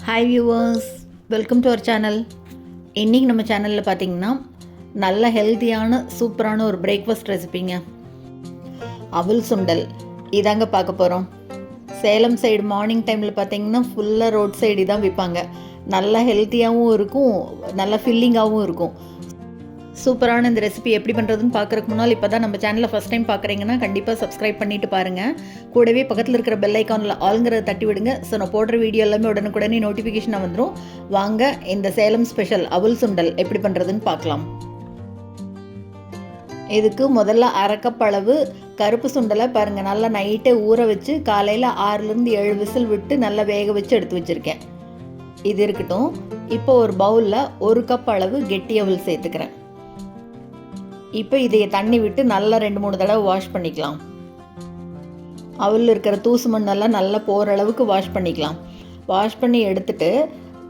Hi viewers, welcome to our channel. இன்றைக்கி நம்ம சேனலில் பார்த்திங்கன்னா நல்ல ஹெல்த்தியான சூப்பரான ஒரு பிரேக்ஃபாஸ்ட் ரெசிபிங்க. அவல் சுண்டல் இதாங்க பார்க்க போகிறோம். சேலம் சைடு மார்னிங் டைமில் பார்த்திங்கன்னா ஃபுல்லாக ரோட் சைடு தான் விற்பாங்க. நல்லா ஹெல்த்தியாகவும் இருக்கும், நல்லா ஃபில்லிங்காகவும் இருக்கும். சூப்பரான இந்த ரெசிபி எப்படி பண்ணுறதுன்னு பார்க்குறதுக்கு முன்னால் இப்போ தான் நம்ம சேனலில் ஃபஸ்ட் டைம் பார்க்குறீங்கன்னா கண்டிப்பாக சப்ஸ்கிரைப் பண்ணிவிட்டு பாருங்கள். கூடவே பக்கத்தில் இருக்கிற பெல் ஐக்கானில் ஆளுங்கிறத தட்டி விடுங்க. ஸோ நான் போடுற வீடியோ எல்லாமே உடனுக்குடனே நோட்டிஃபிகேஷனாக வந்துடும். வாங்க இந்த சேலம் ஸ்பெஷல் அவல் சுண்டல் எப்படி பண்ணுறதுன்னு பார்க்கலாம். இதுக்கு முதல்ல அரை கப் அளவு கருப்பு சுண்டலை பாருங்கள், நல்லா நைட்டே ஊற வச்சு காலையில் 6-7 விசில் விட்டு நல்லா வேக வச்சு எடுத்து வச்சுருக்கேன். இது இருக்கட்டும். இப்போ ஒரு பவுலில் 1 கப் அளவு கெட்டி அவல் சேர்த்துக்கிறேன். இப்போ இதையை தண்ணி விட்டு நல்லா 2-3 தடவை வாஷ் பண்ணிக்கலாம். அவலில் இருக்கிற தூசு மண்ணெல்லாம் நல்லா போகிற அளவுக்கு வாஷ் பண்ணிக்கலாம். வாஷ் பண்ணி எடுத்துட்டு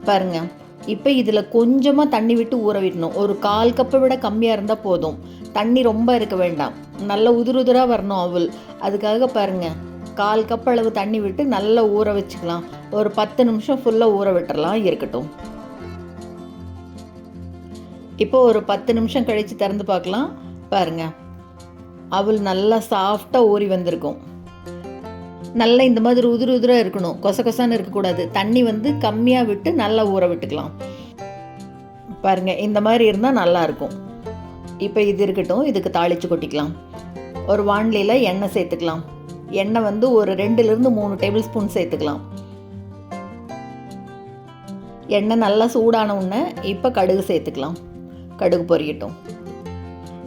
பாருங்கள், இப்போ இதில் கொஞ்சமாக தண்ணி விட்டு ஊற விடணும். ஒரு 1/4 கப்பை விட கம்மியாக இருந்தால் போதும். தண்ணி ரொம்ப இருக்க வேண்டாம், நல்லா உதிராக வரணும் அவல். அதுக்காக பாருங்கள், 1/4 கப் அளவு தண்ணி விட்டு நல்லா ஊற வச்சுக்கலாம். ஒரு 10 நிமிஷம் ஃபுல்லாக ஊற விட்டுறலாம், இருக்கட்டும். இப்போ ஒரு 10 நிமிஷம் கழித்து திறந்து பார்க்கலாம். பாருங்கள், அவல் நல்லா சாஃப்டாக ஊறி வந்திருக்கும். நல்லா இந்த மாதிரி உதிராக இருக்கணும், கொசன்னு இருக்கக்கூடாது. தண்ணி கம்மியாக விட்டு நல்லா ஊற விட்டுக்கலாம். பாருங்கள், இந்த மாதிரி இருந்தால் நல்லாயிருக்கும். இப்போ இது இருக்கட்டும். இதுக்கு தாளித்து கொட்டிக்கலாம். ஒரு வாணலியில் எண்ணெய் சேர்த்துக்கலாம். எண்ணெய் ஒரு 2-3 டேபிள் ஸ்பூன் சேர்த்துக்கலாம். எண்ணெய் நல்லா சூடான உடனே இப்போ கடுகு சேர்த்துக்கலாம். கடுகு பொரியட்டும்.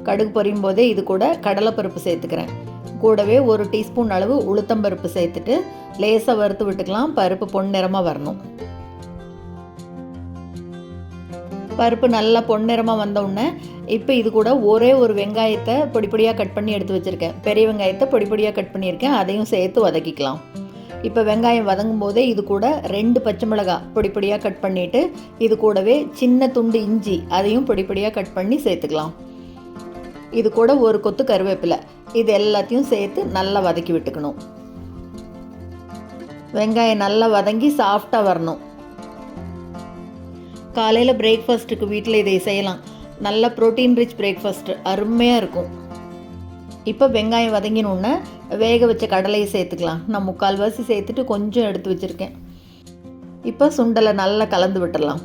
கடுகு பொரியும் போதே இது கூட கடலைப்பருப்பு சேர்த்துக்கிறேன். கூடவே 1 டீஸ்பூன் அளவு உளுத்தம்பருப்பு சேர்த்துட்டு லேசாக வறுத்து விட்டுக்கலாம். பருப்பு பொன்னிறமாக வரணும். பருப்பு நல்லா பொன்னிறமாக வந்தவுடனே இப்போ இது கூட ஒரே ஒரு வெங்காயத்தை பொடியாக கட் பண்ணி எடுத்து வச்சுருக்கேன். பெரிய வெங்காயத்தை பொடியாக கட் பண்ணியிருக்கேன். அதையும் சேர்த்து வதக்கிக்கலாம். இப்போ வெங்காயம் வதங்கும் போதே இது கூட 2 பச்சை மிளகாய் பொடியாக கட் பண்ணிவிட்டு இது கூடவே சின்ன துண்டு இஞ்சி அதையும் பொடியாக கட் பண்ணி சேர்த்துக்கலாம். இது கூட 1 கொத்து கருவேப்பிலை, இது எல்லாத்தையும் சேர்த்து நல்லா வதக்கி விட்டுக்கணும். வெங்காயம் நல்லா வதங்கி சாஃப்டாக வரணும். காலையில் பிரேக்ஃபாஸ்ட்டுக்கு வீட்டில் இதை செய்யலாம். நல்ல ப்ரோட்டீன் ரிச் பிரேக்ஃபாஸ்ட்டு, அருமையாக இருக்கும். இப்போ வெங்காயம் வதங்கினோன்னே வேக வச்ச கடலையை சேர்த்துக்கலாம். நான் 3/4 வாசி சேர்த்துட்டு கொஞ்சம் எடுத்து வச்சுருக்கேன். இப்போ சுண்டலை நல்லா கலந்து விட்டுடலாம்.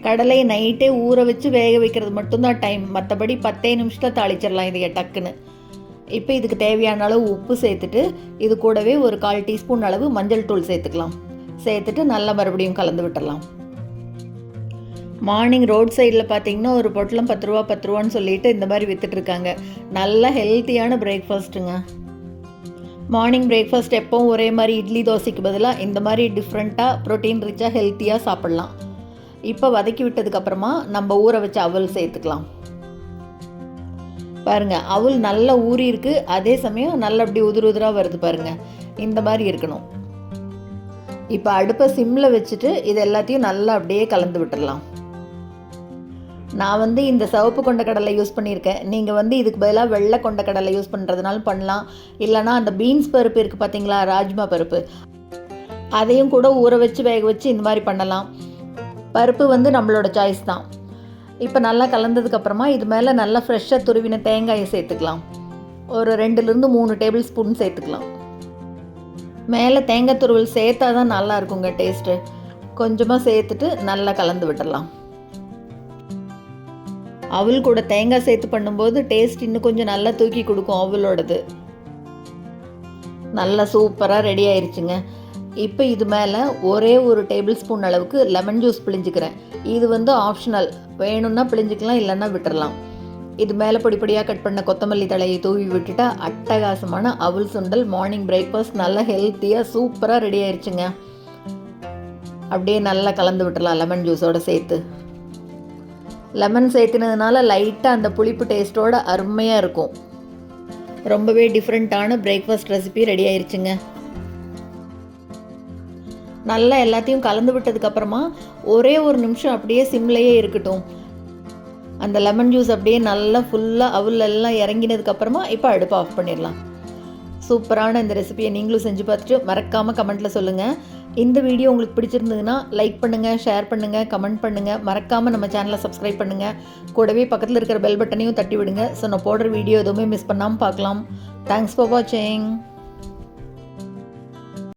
கடலையை நைட்டே ஊற வச்சு வேக வைக்கிறது மட்டும்தான் டைம், மற்றபடி 10 நிமிஷத்தில் தாளிச்சிடலாம் இதை டக்குன்னு. இப்போ இதுக்கு தேவையான அளவு உப்பு சேர்த்துட்டு இது கூடவே ஒரு 1/4 டீஸ்பூன் அளவு மஞ்சள் தூள் சேர்த்துக்கலாம். சேர்த்துட்டு நல்லா மறுபடியும் கலந்து விட்டுடலாம். மார்னிங் ரோட் சைடில் பார்த்தீங்கன்னா ஒரு பொட்டலம் 10 ரூபா 10 ரூபான்னு சொல்லிட்டு இந்த மாதிரி விற்றுட்ருக்காங்க. நல்ல ஹெல்த்தியான பிரேக்ஃபாஸ்ட்டுங்க. மார்னிங் பிரேக்ஃபாஸ்ட் எப்போவும் ஒரே மாதிரி இட்லி தோசைக்கு பதிலாக இந்த மாதிரி டிஃப்ரெண்ட்டாக ப்ரோட்டீன் ரிச்சாக ஹெல்த்தியாக சாப்பிட்லாம். இப்போ வதக்கி விட்டதுக்கப்புறமா நம்ம ஊற வச்ச அவல் சேர்த்துக்கலாம். பாருங்கள், அவல் நல்லா ஊறி இருக்குது, அதே சமயம் நல்லா அப்படி உதிராக வருது பாருங்கள். இந்த மாதிரி இருக்கணும். இப்போ அடுப்பை சிம்மில் வச்சுட்டு இது எல்லாத்தையும் நல்லா அப்படியே கலந்து விட்டுடலாம். நான் இந்த சிவப்பு கொண்ட கடலை யூஸ் பண்ணியிருக்கேன். நீங்கள் இதுக்கு பதிலாக வெள்ளை கொண்ட கடலை யூஸ் பண்ணுறதுனால பண்ணலாம். இல்லைனா அந்த பீன்ஸ் பருப்பு இருக்குது பார்த்தீங்களா, ராஜ்மா பருப்பு, அதையும் கூட ஊற வச்சு வேக வச்சு இந்த மாதிரி பண்ணலாம். பருப்பு நம்மளோட சாய்ஸ் தான். இப்போ நல்லா கலந்ததுக்கப்புறமா இது மேலே நல்லா ஃப்ரெஷ்ஷாக துருவின தேங்காயை சேர்த்துக்கலாம். ஒரு 2-3 டேபிள் ஸ்பூன் சேர்த்துக்கலாம். மேலே தேங்காய் துருவல் சேர்த்தா தான் நல்லா இருக்குங்க டேஸ்ட்டு. கொஞ்சமாக சேர்த்துட்டு நல்லா கலந்து விட்டுடலாம். அவல் கூட தேங்காய் சேர்த்து பண்ணும்போது டேஸ்ட் இன்னும் கொஞ்சம் நல்லா தூக்கி கொடுக்கும் அவலோடது. நல்லா சூப்பராக ரெடி ஆயிடுச்சுங்க. இப்போ இது மேலே ஒரே ஒரு டேபிள் ஸ்பூன் அளவுக்கு லெமன் ஜூஸ் பிழிஞ்சிக்கிறேன். இது ஆப்ஷனல், வேணும்னா பிழிஞ்சிக்கலாம், இல்லைன்னா விட்டுறலாம். இது மேலே பொடியாக கட் பண்ண கொத்தமல்லி தழையை தூவி விட்டுட்டா அட்டகாசமான அவல் சுண்டல் மார்னிங் பிரேக்ஃபாஸ்ட் நல்லா ஹெல்த்தியாக சூப்பராக ரெடி ஆயிடுச்சுங்க. அப்படியே நல்லா கலந்து விட்டுறலாம் லெமன் ஜூஸோடு சேர்த்து. லெமன் சேர்த்தினதுனால லைட்டாக அந்த புளிப்பு டேஸ்ட்டோட அருமையாக இருக்கும். ரொம்பவே டிஃப்ரெண்ட்டான பிரேக்ஃபாஸ்ட் ரெசிபி ரெடி ஆயிடுச்சுங்க. நல்லா எல்லாத்தையும் கலந்து விட்டதுக்கப்புறமா ஒரே ஒரு நிமிஷம் அப்படியே சிம்லேயே இருக்கட்டும். அந்த லெமன் ஜூஸ் அப்படியே நல்லா ஃபுல்லாக அவல் எல்லாம் இறங்கினதுக்கப்புறமா இப்போ அடுப்பை ஆஃப் பண்ணிடலாம். சூப்பரான இந்த ரெசிபியை நீங்களும் செஞ்சு பார்த்துட்டு மறக்காமல் கமெண்ட்டில் சொல்லுங்கள். இந்த வீடியோ உங்களுக்கு பிடிச்சிருந்ததுன்னா லைக் பண்ணுங்கள், ஷேர் பண்ணுங்கள், கமெண்ட் பண்ணுங்கள். மறக்காமல் நம்ம சேனலை சப்ஸ்கிரைப் பண்ணுங்கள். கூடவே பக்கத்தில் இருக்கிற பெல் பட்டனையும் தட்டி விடுங்க. ஸோ நான் போடுற வீடியோ எதுவுமே மிஸ் பண்ணாமல் பார்க்கலாம். தேங்க்ஸ் ஃபார் வாட்சிங்.